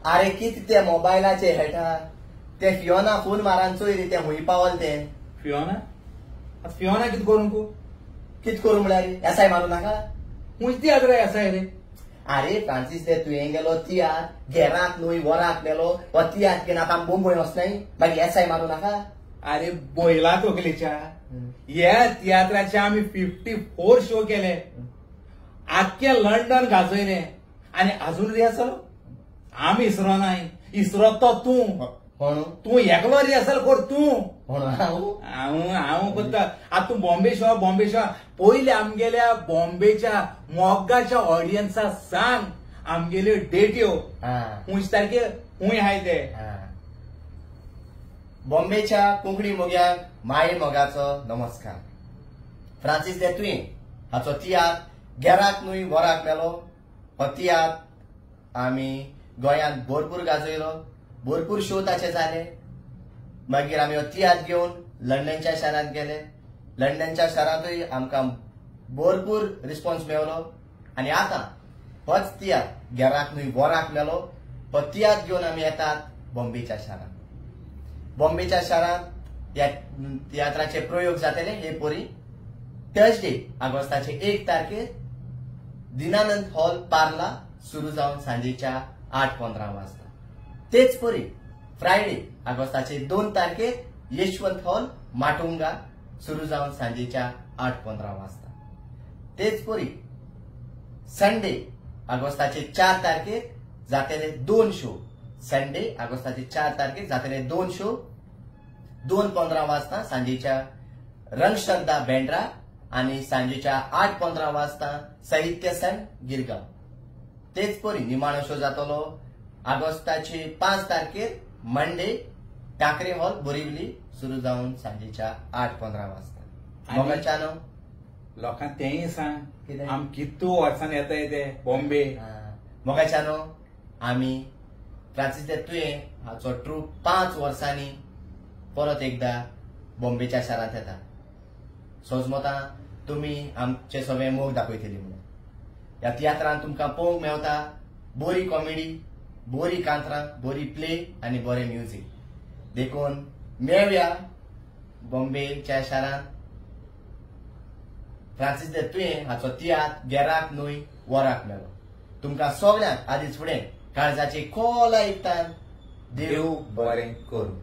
अरे कित ते मोबायलाचे हेठा ते फियोना फोन मारान चोय ते हुई पावल ते फियोना कित करू तू कित करू म्हळ्यार एसाय मारू नाका मुजती आज रे असा रे अरे फ्रांसीस ते तुवें गेलो तियात घेराक न्हय वराक गेलो व तियात घेवन आतां बोंबय वचनाय मागीर एसाय मारू नाका अरे बोयला तोकलेच्या या तियात्राचे आम्ही 54 शो केले आख्खे लंडन गाजयले आणि अजून रिहर्सल आम्ही इसरो नाही इसरो तो तू म्हणून तू एकलो रिहर्सल कर तू म्हणून हांव करता आता तू बॉम्बे शो पहिले आमगेल्या बॉम्बेच्या मोग्गाच्या ऑडियन्साक सांग आमगेल्यो डेट्यो 19 तारखेर खूंय हाय ते बॉम्बेच्या कोंकणी मोग्याक माये मोगाचो नमस्कार. फ्रांसीस दे तुवें हाचो तियात्र घेराक न्हय वराक मेलो हो तियात्र आमी गोंयांत भरपूर गाजयलो भरपूर शो ताचे जाले. मागीर आमी हो तियात्र घेवन लंडनच्या शारांत गेले. लंडनच्या शारांतूय आमकां भरपूर रिस्पॉन्स मेळलो आणि आतां होच तियात्र घेराक न्हय वराक मेलो हो तियात्र घेवन आमी येतात बॉम्बेच्या शारांत. बॉम्बेच्या शारांत या तियात्राचे प्रयोग जातले हे पोरी थर्सडे ऑगस्टाचे 1 तारखेर दिनानंद हॉल पार्ला सुरू जावन सांजेच्या 8:15 वाजता. तेच पोरी फ्रायडे ऑगस्टाचे 2 तारखेर यशवंत हॉल माटुंगा सुरू जावन सांजेच्या 8:15 वाजता. तेच पोरी संडे ऑगस्टाचे 4 तारखेर जातले 2 शो. संडे ऑगस्टाचे 4 तारखेर जातले 2 शो 2:15 वाजता सांजेच्या रंगश्रद्धा बेंड्रा आणि सांजेच्या 8:15 वाजता साहित्य सन गिरगांव. तेच पोरी निमाणो शो जातलो ऑगस्टाचे 5 तारखेर मंडे टाकरे हॉल बोरिवली सुरू जावन सांजेच्या 8:15 वाजता. मोगाच्यानो लोकांक तेय सांग आम कितू वर्सान येताय ते बॉम्बे. मोगाच्यानो आमी फ्रांसीस दे तुवें हाचो ट्रूप 5 वर्सांनी परत एकदा बॉम्बेच्या शारांत येता. सोजमोता तुमी आमचे सगळे मोग दाखयतली म्हणून ह्या तियात्रांत तुमकां पळोवंक मेळटा बरी कॉमेडी बरी कांतरां बरी प्ले आनी बरें म्युझिक. देखून मेळया बॉम्बेच्या शारांत. फ्रांसीस दे तुवें हाचो तियात्र घेराक न्हय वराक मेळो. तुमकां सगळ्यांक आदींच फुडें काळजाचे खोल आयकतात. देव बरें करूं.